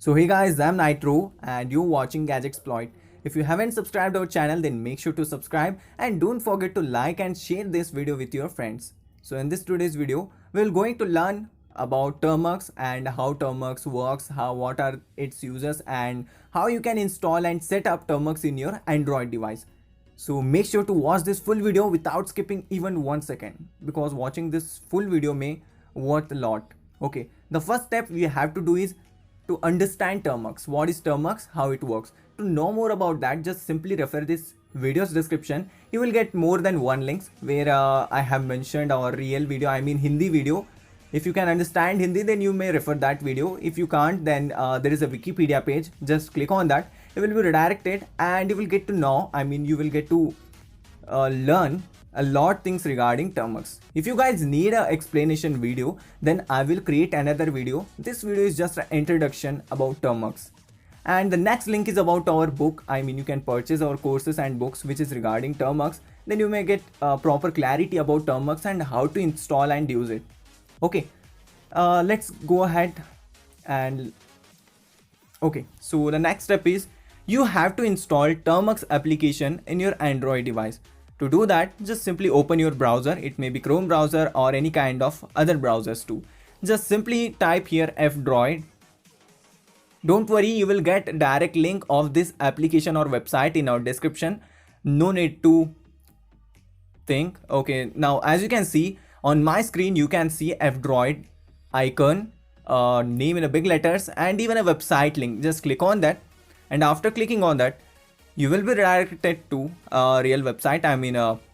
So hey guys, I'm Nitro and you're watching Gadgetsploit. If you haven't subscribed our channel, then make sure to subscribe and don't forget to like and share this video with your friends. So in this today's video, we're going to learn about Termux and how Termux works, what are its uses, and how you can install and set up Termux in your Android device. So make sure to watch this full video without skipping even 1 second, because watching this full video may worth a lot. Okay, the first step we have to do is to understand Termux. What is Termux? How it works? To know more about that, just simply refer this video's description. You will get more than one links where I have mentioned our real video, I mean Hindi video. If you can understand Hindi, then you may refer that video. If you can't, then there is a Wikipedia page. Just click on that. You will be redirected and you will get to know, you will get to learn a lot things regarding Termux. If you guys need an explanation video, then I will create another video. This video is just an introduction about Termux. And the next link is about our book. You can purchase our courses and books which is regarding Termux. Then you may get proper clarity about Termux and how to install and use it. Okay, let's go ahead and okay, so the next step is you have to install Termux application in your Android device. To do that, just simply open your browser. It may be Chrome browser or any kind of other browsers too. Just simply type here F-Droid. Don't worry, you will get a direct link of this application or website in our description. No need to think. Okay, now as you can see on my screen, you can see F-Droid icon, name in a big letters, and even a website link. Just click on that, and after clicking on that, you will be redirected to a real website,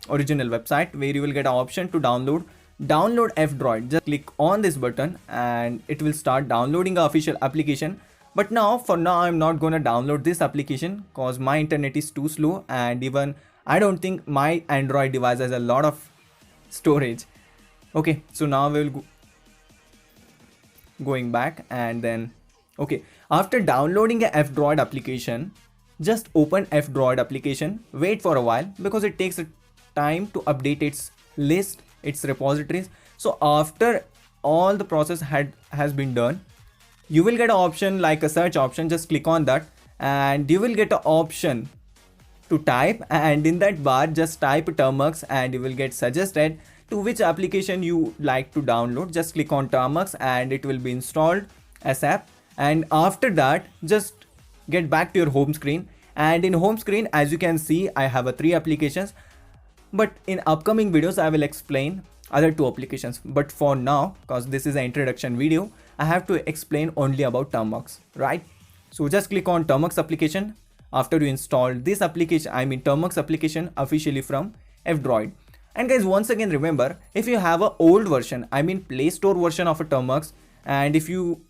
original website, where you will get an option to download F-Droid. Just click on this button and it will start downloading the official application. But for now, I'm not gonna download this application because my internet is too slow, and even I don't think my Android device has a lot of storage. Okay, so now we will going back, and then okay, after downloading a F-Droid application, just open F-Droid application, wait for a while because it takes a time to update its list, its repositories. So after all the process has been done, you will get an option like a search option. Just click on that and you will get an option to type, and in that bar just type Termux and you will get suggested to which application you like to download. Just click on Termux and it will be installed ASAP. And after that, just get back to your home screen, and in home screen, as you can see, I have 3 applications, but in upcoming videos I will explain other 2 applications. But for now, because this is an introduction video, I have to explain only about Termux, right? So just click on Termux application after you install this application, Termux application officially from F-Droid. And guys, once again remember, if you have an old version, Play Store version of a Termux, and if you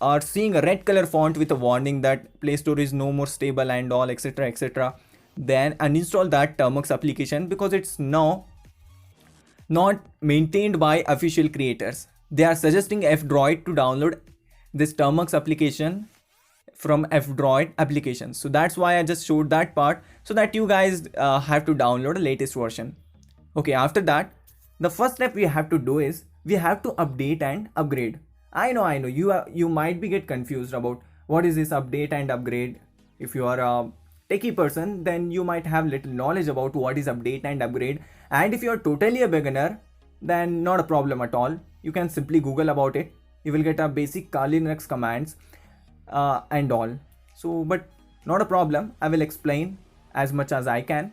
are seeing a red color font with a warning that Play Store is no more stable and all, etc, etc, then uninstall that Termux application, because it's now not maintained by official creators. They are suggesting F-Droid to download this Termux application from F-Droid application. So that's why I just showed that part, so that you guys have to download the latest version. Okay, after that, the first step we have to do is we have to update and upgrade. I know you might be get confused about what is this update and upgrade. If you are a techie person, then you might have little knowledge about what is update and upgrade. And if you are totally a beginner, then not a problem at all. You can simply Google about it. You will get a basic Kali Linux commands and all. So, but not a problem. I will explain as much as I can.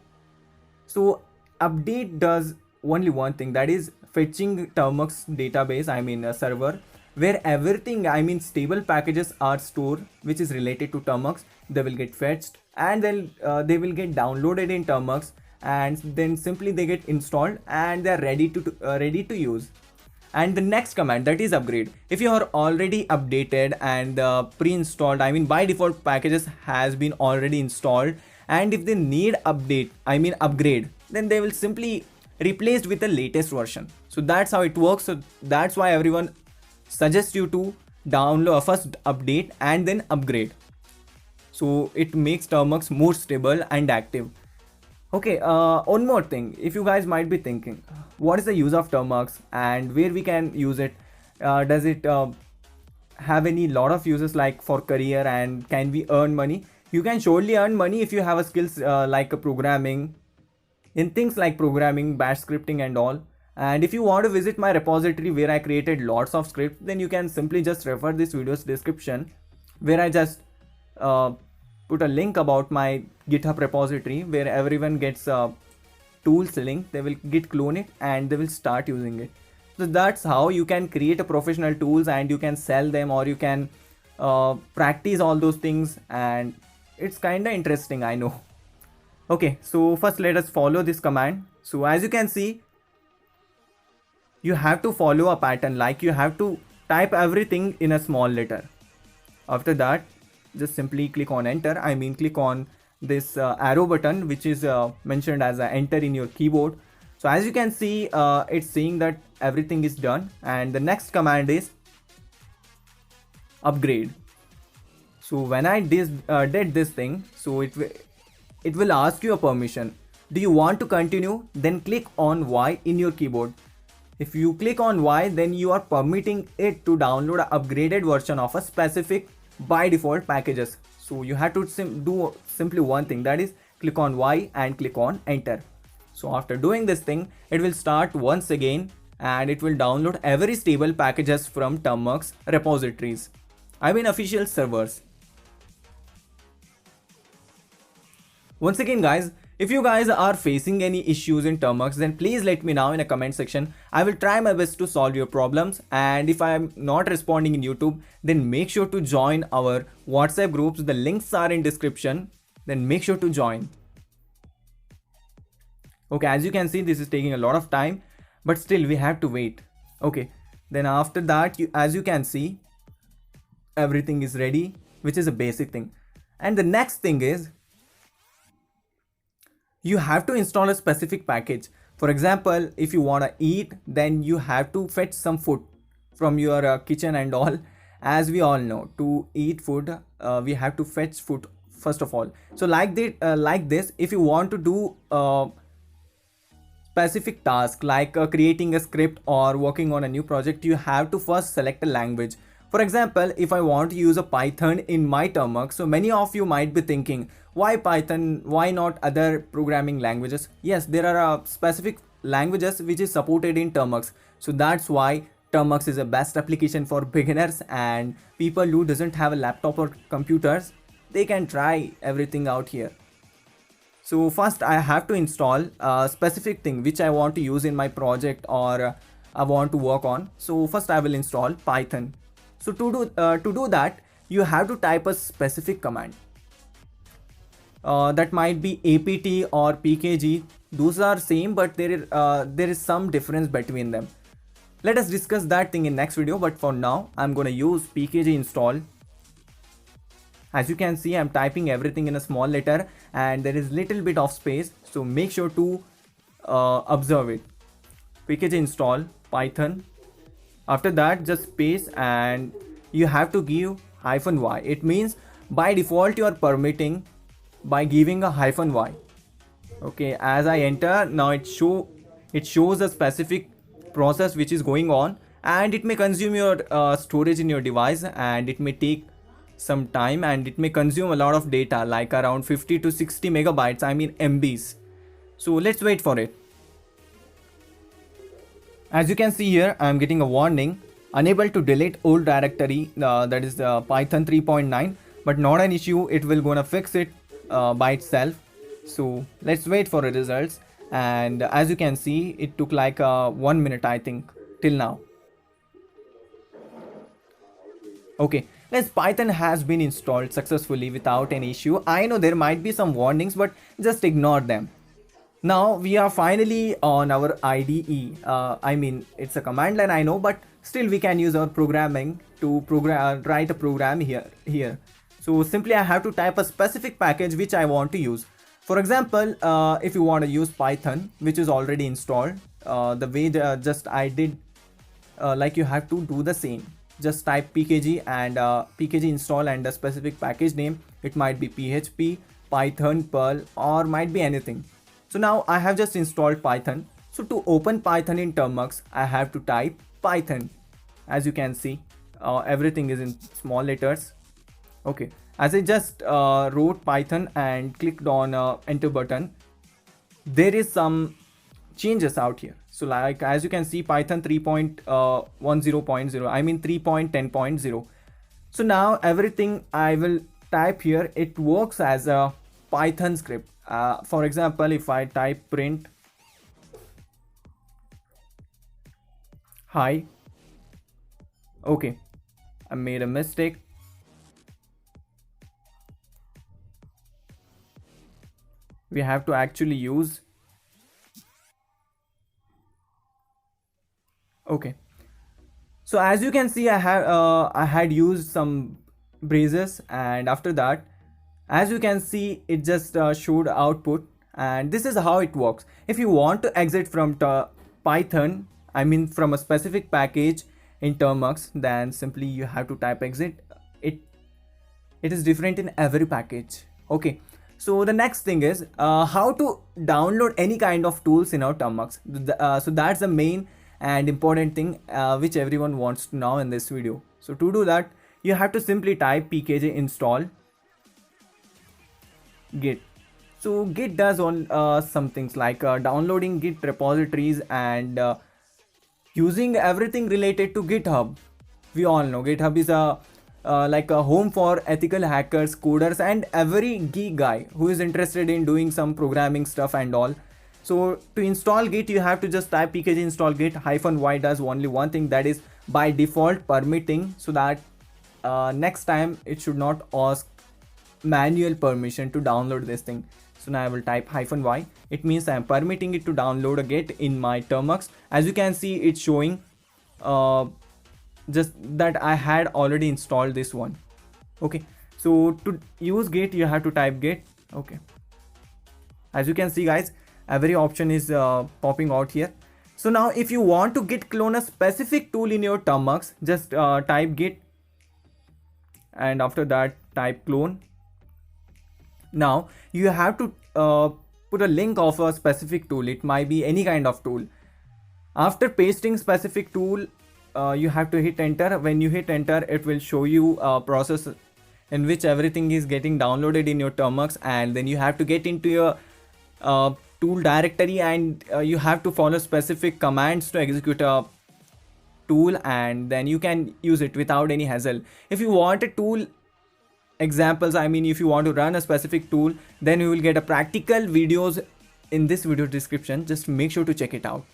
So update does only one thing, that is fetching Termux database, a server, where everything, stable packages are stored which is related to Termux. They will get fetched, and then they will get downloaded in Termux, and then simply they get installed and they are ready to use. And the next command, that is upgrade. If you are already updated and pre-installed, by default packages has been already installed, and if they need update, upgrade, then they will simply replaced with the latest version. So that's how it works. So that's why everyone suggests you to download first update and then upgrade. So it makes Termux more stable and active. Okay, one more thing. If you guys might be thinking, what is the use of Termux and where we can use it? Does it have any lot of uses like for career and can we earn money? You can surely earn money if you have a skills like a programming, in things like programming, bash scripting and all. And if you want to visit my repository where I created lots of scripts, then you can simply just refer this video's description, where I just put a link about my GitHub repository where everyone gets a tools link. They will git clone it and they will start using it. So that's how you can create a professional tools and you can sell them, or you can practice all those things, and it's kind of interesting, I know. Okay, so first let us follow this command. So as you can see, you have to follow a pattern, like you have to type everything in a small letter. After that, just simply click on enter. I mean, click on this arrow button, which is mentioned as a enter in your keyboard. So as you can see, it's saying that everything is done, and the next command is upgrade. So when I did this thing, so it will ask you a permission. Do you want to continue? Then click on Y in your keyboard. If you click on Y, then you are permitting it to download an upgraded version of a specific by default packages. So you have to do simply one thing, that is click on Y and click on enter. So after doing this thing, it will start once again and it will download every stable packages from Termux repositories. I mean official servers. Once again guys, if you guys are facing any issues in Termux, then please let me know in a comment section. I will try my best to solve your problems, and if I am not responding in YouTube, then make sure to join our WhatsApp groups. The links are in description. Then make sure to join. Okay, as you can see, this is taking a lot of time, but still we have to wait. Okay, then after that, as you can see, everything is ready, which is a basic thing. And the next thing is, you have to install a specific package. For example, if you want to eat, then you have to fetch some food from your kitchen and all. As we all know, to eat food, we have to fetch food first of all. So like this, if you want to do specific task like creating a script or working on a new project, you have to first select a language. For example, if I want to use a Python in my Termux, so many of you might be thinking, why Python? Why not other programming languages? Yes, there are specific languages which is supported in Termux. So that's why Termux is the best application for beginners and people who doesn't have a laptop or computers. They can try everything out here. So first I have to install a specific thing which I want to use in my project or I want to work on. So first I will install Python. So to do that, you have to type a specific command. That might be apt or pkg. Those are same, but there is some difference between them. Let us discuss that thing in next video, but for now I'm gonna use pkg install. As you can see, I'm typing everything in a small letter and there is little bit of space, so make sure to observe it. pkg install Python. After that, just space and you have to give -y. It means by default you are permitting by giving a -y. Okay, as I enter now, it shows a specific process which is going on, and it may consume your storage in your device, and it may take some time, and it may consume a lot of data, like around 50 to 60 megabytes, I mean MBs. So let's wait for it. As you can see here, I am getting a warning, unable to delete old directory, that is Python 3.9, but not an issue, it will gonna fix it by itself. So let's wait for the results, and as you can see, it took like 1 minute, I think, till now. Okay, Python has been installed successfully without any issue. I know there might be some warnings, but just ignore them. Now we are finally on our IDE. I mean, it's a command line, I know, but still we can use our programming to write a program here. So simply I have to type a specific package which I want to use. For example, if you want to use Python, which is already installed, the way just I did, like you have to do the same. Just type pkg and pkg install and the specific package name. It might be PHP, Python, Perl, or might be anything. So now I have just installed Python. So to open Python in Termux, I have to type Python. As you can see, everything is in small letters. Okay, as I just wrote Python and clicked on enter button, there is some changes out here. So like as you can see, Python 3.10.0, I mean 3.10.0. So now everything I will type here, it works as a Python script. For example, if I type print hi, okay, I made a mistake. We have to actually use, okay. So as you can see, I had used some braces, and after that, as you can see, it just showed output, and this is how it works. If you want to exit from Python, I mean from a specific package in Termux, then simply you have to type exit. It is different in every package. Okay. So the next thing is how to download any kind of tools in our Termux. So that's the main and important thing which everyone wants to know in this video. So to do that, you have to simply type pkg install git. So git does all some things like downloading git repositories and using everything related to GitHub. We all know GitHub is a like a home for ethical hackers, coders, and every geek guy who is interested in doing some programming stuff and all. So to install Git, you have to just type pkg install git -y does only one thing, that is by default permitting, so that next time it should not ask manual permission to download this thing. So now I will type -y. It means I am permitting it to download a Git in my Termux. As you can see, it's showing just that I had already installed this one. Okay, so to use Git, you have to type Git. Okay, as you can see guys, every option is popping out here. So now if you want to git clone a specific tool in your Termux, just type Git, and after that type clone. Now you have to put a link of a specific tool. It might be any kind of tool. After pasting specific tool, you have to hit enter. When you hit enter, it will show you a process in which everything is getting downloaded in your Termux, and then you have to get into your tool directory, and you have to follow specific commands to execute a tool, and then you can use it without any hassle. If you want a tool examples, I mean if you want to run a specific tool, then you will get a practical videos in this video description. Just make sure to check it out.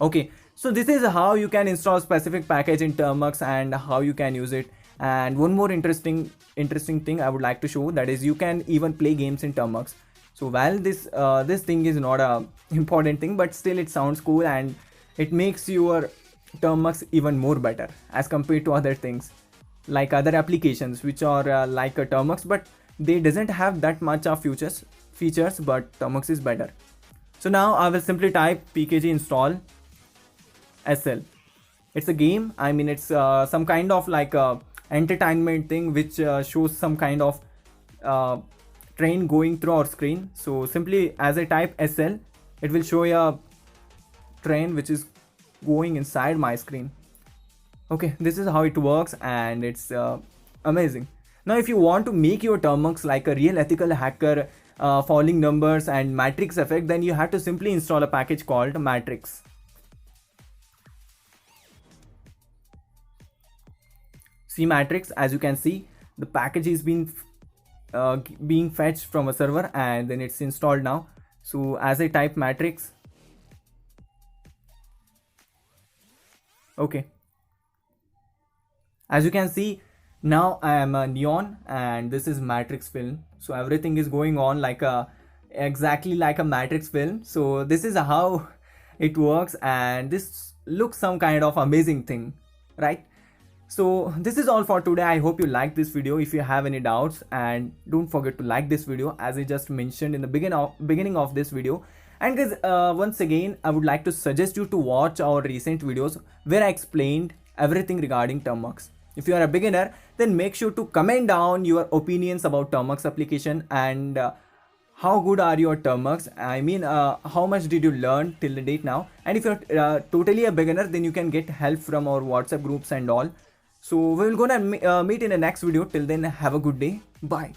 Okay, so this is how you can install specific package in Termux and how you can use it. And one more interesting thing I would like to show, that is you can even play games in Termux. So while this thing is not a important thing, but still it sounds cool and it makes your Termux even more better as compared to other things like other applications which are like a Termux, but they doesn't have that much of features, but Termux is better. So now I will simply type pkg install SL. It's a game, I mean it's some kind of like a entertainment thing which shows some kind of train going through our screen. So simply as I type SL, it will show a train which is going inside my screen. Okay, this is how it works, and it's amazing. Now if you want to make your Termux like a real ethical hacker, falling numbers and matrix effect, then you have to simply install a package called matrix. See matrix, as you can see, the package is being fetched from a server, and then it's installed now. So as I type matrix, okay, as you can see, now I am a neon and this is matrix film. So everything is going on like exactly like a matrix film. So this is how it works, and this looks some kind of amazing thing, right? So this is all for today. I hope you liked this video. If you have any doubts, and don't forget to like this video as I just mentioned in the beginning of this video. And guys, once again I would like to suggest you to watch our recent videos where I explained everything regarding Termux. If you are a beginner, then make sure to comment down your opinions about Termux application and how good are your Termux. I mean how much did you learn till the date now. And if you're totally a beginner, then you can get help from our WhatsApp groups and all. So we will gonna meet in the next video. Till then, have a good day. Bye.